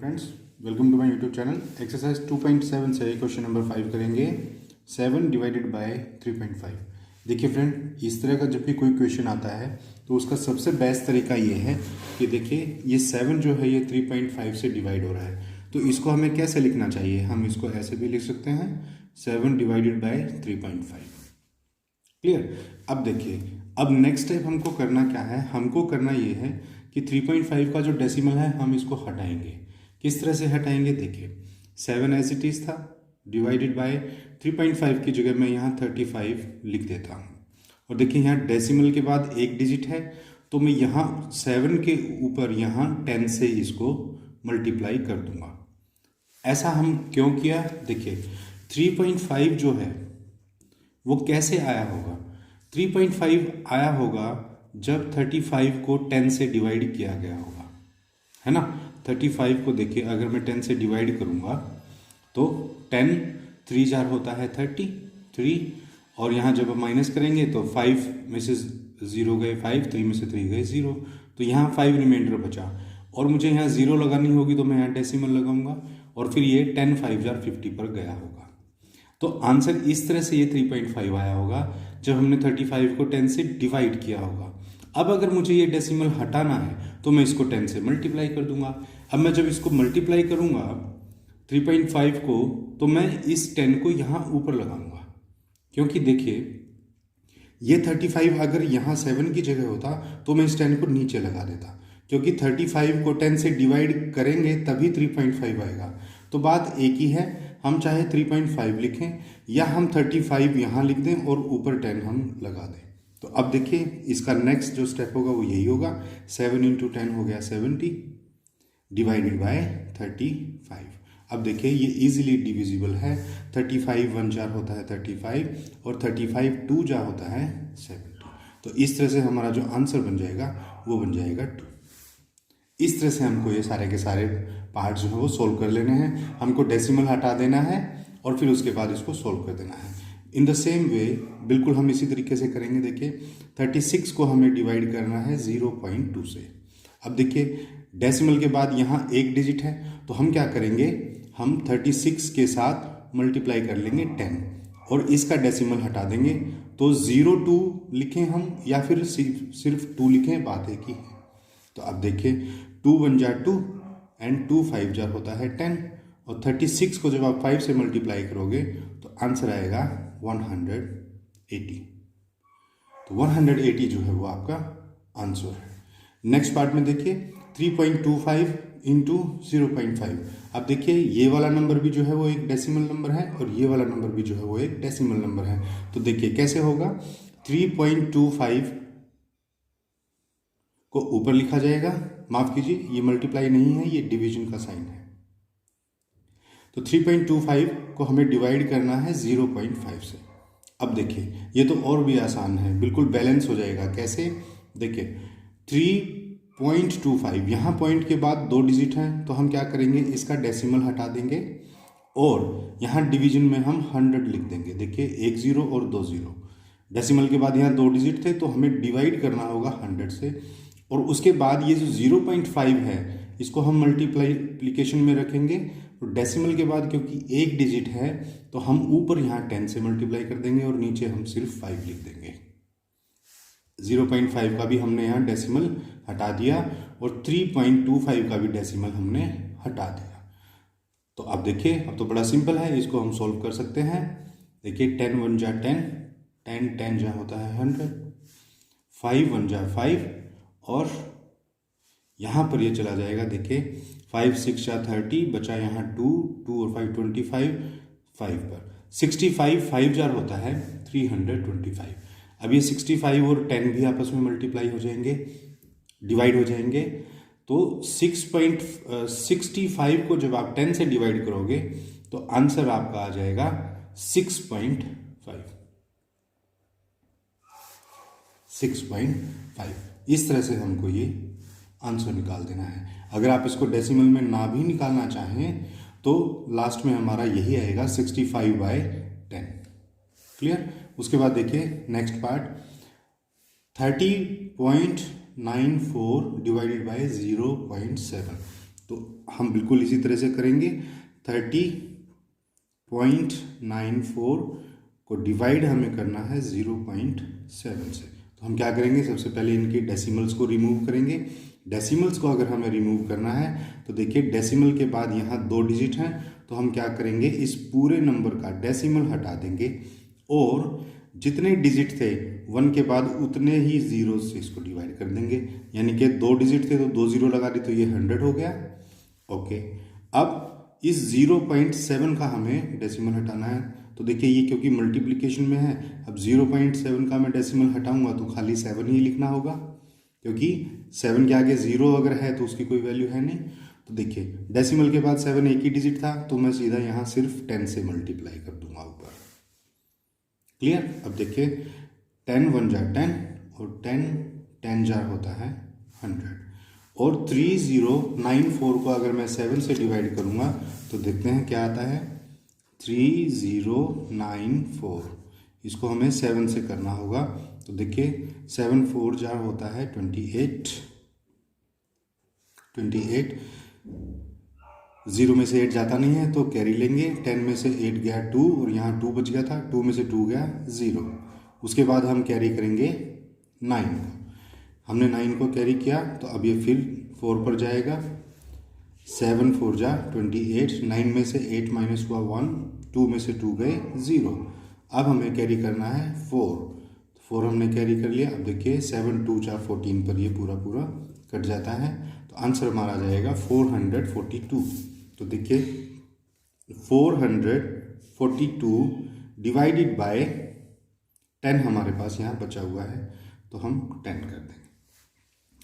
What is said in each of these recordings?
Friends, welcome to my YouTube channel. Exercise 2.7 से question number 5 करेंगे। 7 divided by 3.5। देखिए friend, इस तरह का जब भी कोई क्वेश्चन आता है तो उसका सबसे बेस्ट तरीका ये है कि देखिए ये 7 जो है ये 3.5 से डिवाइड हो रहा है, तो इसको हमें कैसे लिखना चाहिए। हम इसको ऐसे भी लिख सकते हैं, 7 डिवाइडेड बाय 3.5। क्लियर। अब देखिए, अब नेक्स्ट स्टेप हमको करना क्या है। हमको करना ये है कि 3.5 का जो डेसिमल है हम इसको हटाएंगे। किस तरह से हटाएंगे, देखिए 7 एज इट इज था, डिवाइडेड बाय 3.5 की जगह मैं यहाँ 35 लिख देता हूँ। और देखिए यहाँ डेसिमल के बाद एक डिजिट है, तो मैं यहाँ 7 के ऊपर यहाँ 10 से इसको मल्टीप्लाई कर दूंगा। ऐसा हम क्यों किया, देखिए 3.5 जो है वो कैसे आया होगा। 3.5 आया होगा जब 35 को 10 से डिवाइड किया गया होगा, है ना। 35 को देखिए, अगर मैं 10 से डिवाइड करूंगा तो 10 3 जार होता है 33, और यहाँ जब हम माइनस करेंगे तो 5 में से 0 गए 5, 3 में से 3 गए 0, तो यहाँ 5 रिमाइंडर बचा। और मुझे यहाँ 0 लगानी होगी तो मैं यहाँ डेसिमल लगाऊंगा, और फिर ये 10 5 जार 50 पर गया होगा। तो आंसर इस तरह से ये 3.5 आया होगा जब हमने 35 को 10 से डिवाइड किया होगा। अब अगर मुझे ये डेसिमल हटाना है तो मैं इसको 10 से मल्टीप्लाई कर दूंगा। अब मैं जब इसको मल्टीप्लाई करूंगा 3.5 को, तो मैं इस 10 को यहाँ ऊपर लगाऊंगा, क्योंकि देखिए ये 35 अगर यहाँ 7 की जगह होता तो मैं इस 10 को नीचे लगा देता, क्योंकि 35 को 10 से डिवाइड करेंगे तभी 3.5 आएगा। तो बात एक ही है, हम चाहे 3.5 लिखें या हम 35 यहाँ लिख दें और ऊपर 10 हम लगा दें। तो अब देखिए इसका नेक्स्ट जो स्टेप होगा वो यही होगा। 7 इंटू 10 हो गया 70 डिवाइडेड बाय 35। अब देखिए ये इजीली डिविजिबल है। 35 1 जार होता है 35 और 35 2 जार होता है 70। तो इस तरह से हमारा जो आंसर बन जाएगा वो बन जाएगा 2। इस तरह से हमको ये सारे के सारे पार्ट जो है वो सोल्व कर लेने हैं। हमको डेसिमल हटा देना है और फिर उसके बाद इसको सोल्व कर देना है। इन द सेम वे बिल्कुल हम इसी तरीके से करेंगे। देखिए 36 को हमें डिवाइड करना है 0.2 से। अब देखिए डेसिमल के बाद यहाँ एक डिजिट है, तो हम क्या करेंगे, हम 36 के साथ मल्टीप्लाई कर लेंगे 10 और इसका डेसिमल हटा देंगे। तो 0.2 लिखें हम या फिर सिर्फ 2 लिखें, बात एक ही है। तो अब देखिए 2 1 जार 2 एंड 2 5 जार होता है 10, और 36 को जब आप 5 से मल्टीप्लाई करोगे तो आंसर आएगा 180। तो 180 जो है वो आपका आंसर है। नेक्स्ट पार्ट में देखिए 3.25 इंटू 0.5। अब देखिए ये वाला नंबर भी जो है वो एक डेसिमल नंबर है और ये वाला नंबर भी जो है वो एक डेसिमल नंबर है। तो देखिए कैसे होगा, 3.25 को ऊपर लिखा जाएगा, माफ कीजिए ये मल्टीप्लाई नहीं है, ये डिवीजन का साइन है। तो 3.25 को हमें डिवाइड करना है 0.5 से। अब देखिए ये तो और भी आसान है, बिल्कुल बैलेंस हो जाएगा। कैसे, देखिए 3.25 यहाँ पॉइंट के बाद 2 डिजिट हैं, तो हम क्या करेंगे, इसका डेसिमल हटा देंगे और यहाँ डिवीजन में हम 100 लिख देंगे। देखिए 1 0 और 2 0, डेसिमल के बाद यहाँ 2 डिजिट थे तो हमें डिवाइड करना होगा 100 से। और उसके बाद ये जो 0.5 है इसको हम मल्टीप्लिकेशन में रखेंगे, तो डेसिमल के बाद क्योंकि एक डिजिट है तो हम ऊपर यहाँ 10 से मल्टीप्लाई कर देंगे और नीचे हम सिर्फ 5 लिख देंगे। 0.5 का भी हमने यहाँ डेसिमल हटा दिया और 3.25 का भी डेसिमल हमने हटा दिया। तो अब देखिए अब तो बड़ा सिंपल है, इसको हम सोल्व कर सकते हैं। देखिए 10 1 जार 10, 10 10 जार होता है 100, 5 1 जार 5, और यहाँ पर ये चला जाएगा। देखिए 5 6 जार 30, बचा यहाँ 2 2 और 5 25, 5 पर 65 5 जार होता है 325। अब ये 65 और 10 भी आपस में मल्टीप्लाई हो जाएंगे, डिवाइड हो जाएंगे। तो 6.65 को जब आप 10 से डिवाइड करोगे तो आंसर आपका आ जाएगा 6.5। इस तरह से हमको ये आंसर निकाल देना है। अगर आप इसको डेसिमल में ना भी निकालना चाहें तो लास्ट में हमारा यही आएगा 65/10। क्लियर। उसके बाद देखिए नेक्स्ट पार्ट 30.94 डिवाइडेड बाय 0.7। तो हम बिल्कुल इसी तरह से करेंगे। 30.94 को डिवाइड हमें करना है 0.7 से। तो हम क्या करेंगे, सबसे पहले इनके डेसिमल्स को रिमूव करेंगे। डेसिमल्स को अगर हमें रिमूव करना है तो देखिए डेसिमल के बाद यहाँ 2 डिजिट हैं, तो हम क्या करेंगे, इस पूरे नंबर का डेसिमल हटा देंगे और जितने डिजिट थे 1 के बाद उतने ही जीरो से इसको डिवाइड कर देंगे। यानी कि 2 डिजिट थे तो 2 जीरो लगा दी तो ये 100 हो गया। ओके, अब इस 0.7 का हमें डेसिमल हटाना है। तो देखिए ये क्योंकि मल्टीप्लिकेशन में है, अब 0.7 का मैं डेसिमल हटाऊंगा तो खाली 7 ही लिखना होगा, क्योंकि 7 के आगे 0 अगर है तो उसकी कोई वैल्यू है नहीं। तो देखिए डेसिमल के बाद 7 एक ही डिजिट था, तो मैं सीधा यहाँ सिर्फ 10 से मल्टीप्लाई कर दूंगा ऊपर। क्लियर। अब देखिए 10 1 जा 10 और 10 जार होता है 100 और 3094 को अगर मैं 7 से डिवाइड करूँगा तो देखते हैं क्या आता है, 3094। इसको हमें 7 से करना होगा। तो देखिए 7 4 जार होता है 28। 0 में से 8 जाता नहीं है तो कैरी लेंगे। 10 में से 8 गया 2 और यहाँ 2 बच गया था, 2 में से 2 गया 0। उसके बाद हम कैरी करेंगे 9 को। हमने 9 को कैरी किया तो अब ये फिर 4 पर जाएगा। 7 4 जा 28, 9 में से 8 माइनस हुआ 1, 2 में से 2 गए 0। अब हमें कैरी करना है 4 हमने कैरी कर लिया। अब देखिए 7 2 जा 14 पर ये पूरा कट जाता है, तो आंसर हमारा जाएगा 442। तो देखिए 442 डिवाइडेड बाय 10 हमारे पास यहाँ बचा हुआ है, तो हम 10 कर देंगे।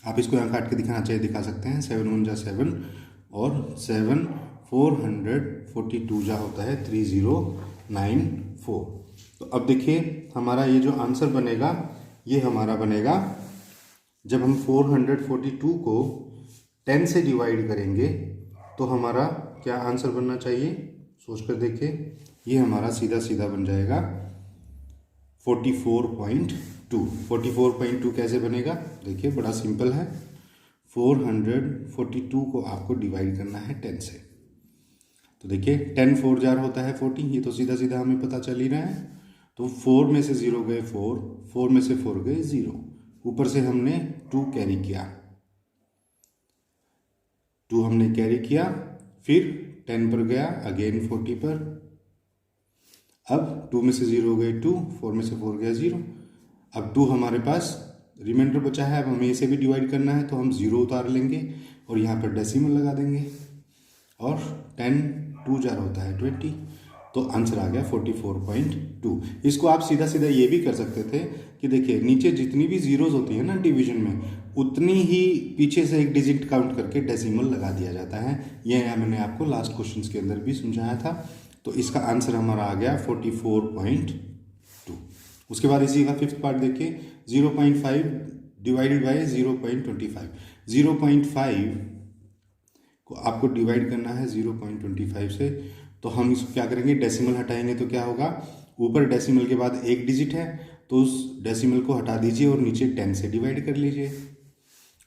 आप इसको यहाँ काट के दिखाना चाहिए, दिखा सकते हैं। 7 1 जा 7 और 7 442 जा होता है 3094। तो अब देखिए हमारा ये जो आंसर बनेगा ये हमारा बनेगा, जब हम 442 को 10 से डिवाइड करेंगे तो हमारा क्या आंसर बनना चाहिए, सोच कर देखिए। ये हमारा सीधा सीधा बन जाएगा 44.2। 44.2 कैसे बनेगा, देखिए बड़ा सिंपल है। 442 को आपको डिवाइड करना है 10 से। तो देखिए 10 4 जार होता है 40, ये तो सीधा सीधा हमें पता चल ही रहा है। तो 4 में से 0 गए 4 में से 4 गए 0, ऊपर से हमने 2 कैरी किया, 2 हमने कैरी किया, फिर 10 पर गया, अगेन 40 पर। अब 2 में से 0 गए 2, 4 में से 4 गया 0। अब 2 हमारे पास रिमाइंडर बचा है, अब हमें इसे भी डिवाइड करना है, तो हम 0 उतार लेंगे और यहाँ पर डेसिमल लगा देंगे और 10 2 जार होता है 20। तो आंसर आ गया 44.2। इसको आप सीधा सीधा ये भी कर सकते थे कि देखिए नीचे जितनी भी जीरोज होती है ना डिवीजन में, उतनी ही पीछे से एक डिजिट काउंट करके डेसिमल लगा दिया जाता है। यह मैंने आपको लास्ट क्वेश्चन के अंदर भी समझाया था। तो इसका आंसर हमारा आ गया 44.2। उसके बाद इसी का फिफ्थ पार्ट देखिए, 0.5 डिवाइडेड बाय 0.25। 0.5 को आपको डिवाइड करना है 0.25 से। तो हम इसको क्या करेंगे, डेसिमल हटाएंगे तो क्या होगा, ऊपर डेसिमल के बाद एक डिजिट है तो उस डेसिमल को हटा दीजिए और नीचे 10 से डिवाइड कर लीजिए।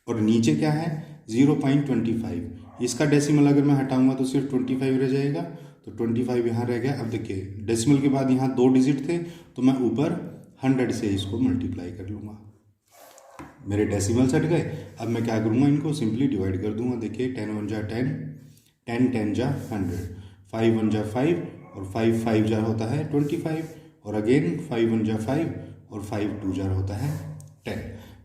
और नीचे क्या है 0.25, इसका डेसिमल अगर मैं हटाऊंगा तो सिर्फ 25 रह जाएगा, तो 25 यहाँ रह गया। अब देखिए डेसिमल के बाद यहाँ 2 डिजिट थे तो मैं ऊपर 100 से इसको मल्टीप्लाई कर लूँगा, मेरे डेसिमल्स हट गए। अब मैं क्या करूँगा, इनको सिंपली डिवाइड कर दूंगा। देखिए 10 1 जा 10, 10 10 जा 100, 5 1 जा 5 और 5 5 जार होता है 25, और अगेन 5 1 जा 5 और 5 2 जार होता है 10।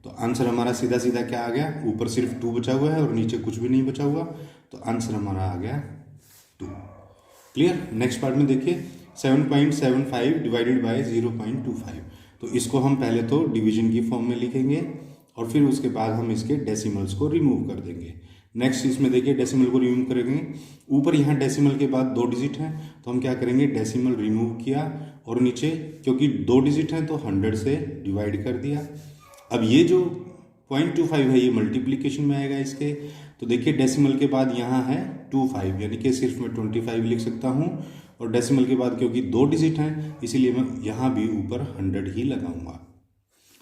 तो आंसर हमारा सीधा सीधा क्या आ गया, ऊपर सिर्फ 2 बचा हुआ है और नीचे कुछ भी नहीं बचा हुआ, तो आंसर हमारा आ गया 2। क्लियर। नेक्स्ट पार्ट में देखिए 7.75 डिवाइडेड बाय 0.25। तो इसको हम पहले तो डिवीजन की फॉर्म में लिखेंगे और फिर उसके बाद हम इसके डेसिमल्स को रिमूव कर देंगे। नेक्स्ट इसमें देखिए डेसिमल को रिमूव करेंगे, ऊपर यहाँ डेसिमल के बाद 2 डिजिट हैं तो हम क्या करेंगे, डेसिमल रिमूव किया और नीचे क्योंकि 2 डिजिट हैं तो 100 से डिवाइड कर दिया। अब ये जो 0.25 है ये मल्टीप्लिकेशन में आएगा इसके। तो देखिए डेसिमल के बाद यहाँ है 25, यानी कि सिर्फ मैं 25 लिख सकता हूँ, और डेसिमल के बाद क्योंकि 2 डिजिट हैं इसीलिए मैं यहाँ भी ऊपर 100 ही लगाऊंगा।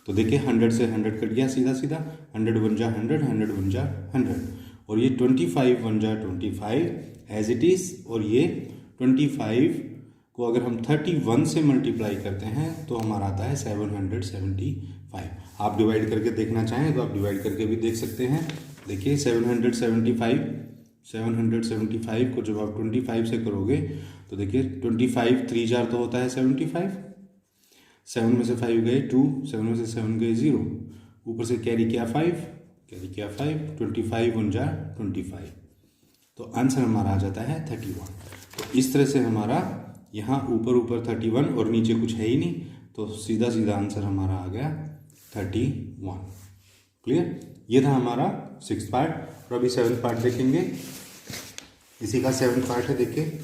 तो देखिए 100 से 100 कट गया सीधा सीधा, 100 1 जा 100, 100 1 जा 100, और ये 25 1 जा 25 एज इट इज़, और ये 25 को अगर हम 31 से मल्टीप्लाई करते हैं तो हमारा आता है 775। आप डिवाइड करके देखना चाहें तो आप डिवाइड करके भी देख सकते हैं। देखिए 775 को जब आप 25 से करोगे तो देखिए 25 3 4 तो होता है 75, 7 में से 5 गए 2, 7 में से 7 गए 0, ऊपर से कैरी किया 5, 25 1 जा 25, तो आंसर हमारा आ जाता है 31। तो इस तरह से हमारा यहाँ ऊपर 31 और नीचे कुछ है ही नहीं, तो सीधा सीधा आंसर हमारा आ गया 31। क्लियर? ये था हमारा 6th पार्ट। और अभी 7th पार्ट देखेंगे। इसी का 7th पार्ट है। देखिए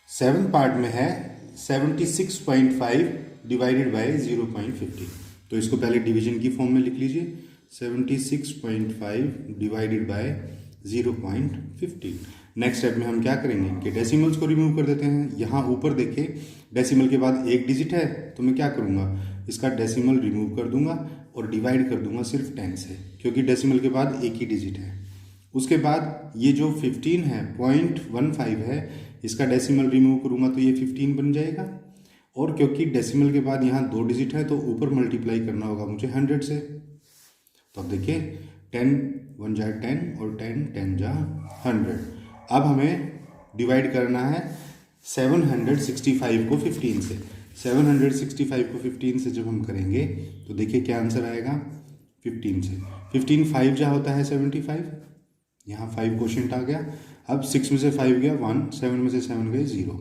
7th पार्ट में है 76.5 डिवाइडेड बाय 0.50। तो इसको पहले डिवीजन की फॉर्म में लिख लीजिए, 76.5 डिवाइडेड बाय 0.50। नेक्स्ट स्टेप में हम क्या करेंगे कि डेसिमल्स को रिमूव कर देते हैं। यहाँ ऊपर देखिए डेसिमल के बाद एक डिजिट है, तो मैं क्या करूँगा, इसका डेसिमल रिमूव कर दूंगा और डिवाइड कर दूंगा सिर्फ 10 से, क्योंकि डेसिमल के बाद एक ही डिजिट है। उसके बाद ये जो 15 है 0.15 है, इसका डेसिमल रिमूव करूँगा तो ये 15 बन जाएगा। और क्योंकि डेसिमल के बाद यहाँ 2 डिजिट है तो ऊपर मल्टीप्लाई करना होगा मुझे 100 से। तो अब देखिए 10 1 जा 10 और 10 10 जा 100। अब हमें डिवाइड करना है 765 को 15 से। 765 को 15 से जब हम करेंगे तो देखिए क्या आंसर आएगा 15 से। 15 5 जा होता है 75, यहाँ 5 क्वोशंट आ गया। अब 6 में से 5 गया 1, 7 में से 7 गए 0,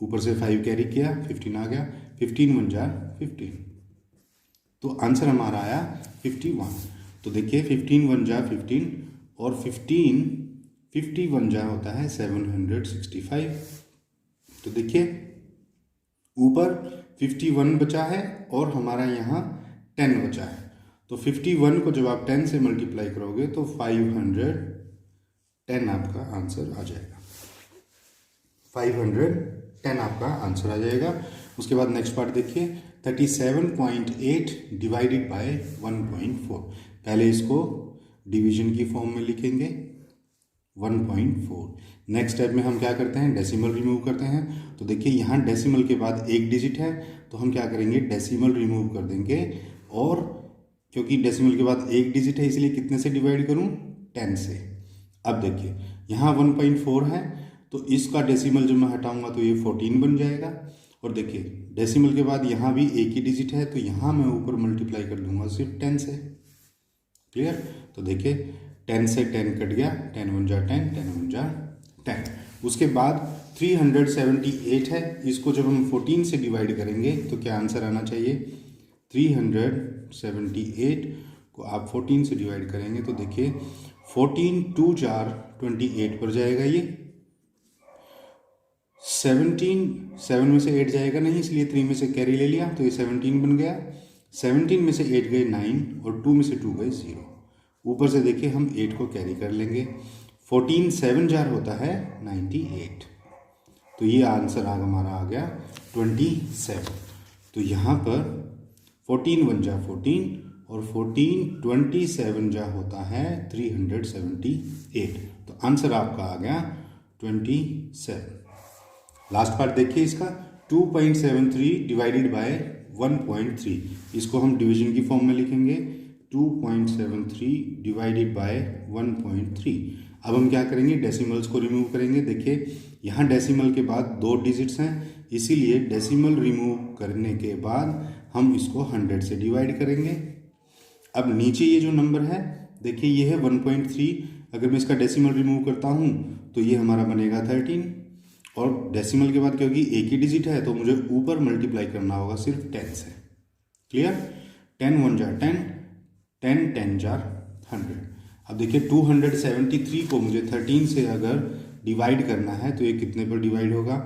ऊपर से 5 कैरी किया 15 आ गया। 15 1 जा 15, तो आंसर हमारा आया 51। तो देखिए 15 1 जा 15 और 51 जा होता है 765। तो देखिए ऊपर 51 बचा है और हमारा यहाँ 10 बचा है। तो 51 को जब आप 10 से मल्टीप्लाई करोगे तो 510 आपका आंसर आ जाएगा। 510 आपका आंसर आ जाएगा। उसके बाद नेक्स्ट पार्ट देखिए 37.8 डिवाइडेड बाय 1.4। पहले इसको डिवीजन की फॉर्म में लिखेंगे 1.4। नेक्स्ट स्टेप में हम क्या करते हैं, डेसिमल रिमूव करते हैं। तो देखिए यहाँ डेसिमल के बाद एक डिजिट है तो हम क्या करेंगे, डेसिमल रिमूव कर देंगे। और क्योंकि डेसिमल के बाद एक डिजिट है इसलिए कितने से डिवाइड करूँ, 10 से। अब देखिए यहाँ 1.4 है तो इसका डेसिमल जब मैं हटाऊंगा तो ये 14 बन जाएगा। और देखिए डेसिमल के बाद यहाँ भी एक ही डिजिट है तो यहाँ मैं ऊपर मल्टीप्लाई कर दूंगा सिर्फ 10 से। क्लियर? तो देखिए 10 से 10 कट गया, 10 1 जा 10, 10 1 जा 10। उसके बाद 378 है, इसको जब हम 14 से डिवाइड करेंगे तो क्या आंसर आना चाहिए, 378 को आप 14 से डिवाइड करेंगे तो देखिए 14 2 4 28 पर जाएगा। ये 7 में से 8 जाएगा नहीं, इसलिए 3 में से कैरी ले लिया तो ये 17 बन गया। 17 में से 8 गए 9 और 2 में से 2 गए 0। ऊपर से देखिए हम 8 को कैरी कर लेंगे। 14 7 जार होता है 98। तो ये आंसर हमारा आ गया 27। तो यहाँ पर 14 1 जा 14 और 14 27 जा होता है 378। तो आंसर आपका आ गया 27। लास्ट पार्ट देखिए इसका 2.73 डिवाइडेड बाय 1.3। इसको हम डिवीजन की फॉर्म में लिखेंगे 2.73 डिवाइडेड बाय 1.3। अब हम क्या करेंगे, डेसिमल्स को रिमूव करेंगे। देखिए यहाँ डेसिमल के बाद 2 डिजिट्स हैं, इसीलिए डेसिमल रिमूव करने के बाद हम इसको 100 से डिवाइड करेंगे। अब नीचे ये जो नंबर है देखिए ये है 1.3। अगर मैं इसका डेसिमल रिमूव करता हूँ तो ये हमारा बनेगा 13। और डेसिमल के बाद क्योंकि एक ही डिजिट है तो मुझे ऊपर मल्टीप्लाई करना होगा सिर्फ 10 से। क्लियर? 10 1 जा 10, 10 10 जार 100। अब देखिए 273 को मुझे 13 से अगर डिवाइड करना है तो ये कितने पर डिवाइड होगा,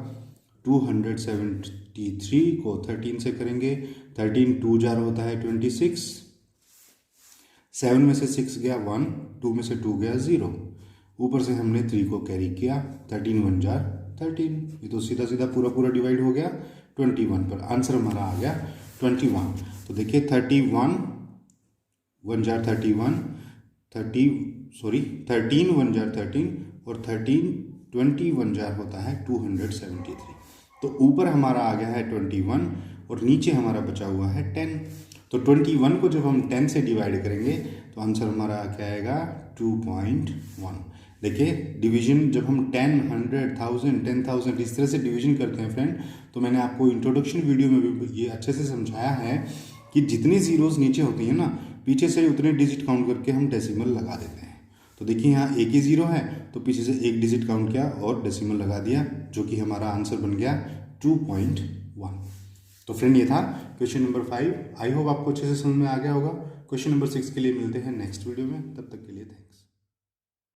273 को 13 से करेंगे, 13 2 जार होता है 26, 7 में से 6 गया 1, 2 में से 2 गया 0, ऊपर से हमने 3 को कैरी किया, 13 1 जार 13। ये तो सीधा सीधा पूरा डिवाइड हो गया 21 पर। आंसर हमारा आ गया 21। तो देखिए 31 1 जार 31, 13 1 जार 13 और 21 जार होता है 273। तो ऊपर हमारा आ गया है 21 और नीचे हमारा बचा हुआ है 10। तो 21 को जब हम 10 से डिवाइड करेंगे तो आंसर हमारा क्या आएगा 2.1। देखिए डिवीजन जब हम 10, 100, 1000, 10,000 इस तरह से डिवीजन करते हैं फ्रेंड, तो मैंने आपको इंट्रोडक्शन वीडियो में भी ये अच्छे से समझाया है कि जितनी जीरोस नीचे होती हैं ना, पीछे से उतने डिजिट काउंट करके हम डेसिमल लगा देते हैं। तो देखिए यहाँ एक ही जीरो है तो पीछे से एक डिजिट काउंट किया और डेसिमल लगा दिया, जो कि हमारा आंसर बन गया 2.1। तो फ्रेंड ये था क्वेश्चन नंबर 5। आई होप आपको अच्छे से समझ में आ गया होगा। क्वेश्चन नंबर 6 के लिए मिलते हैं नेक्स्ट वीडियो में, तब तक के लिए थैंक्स।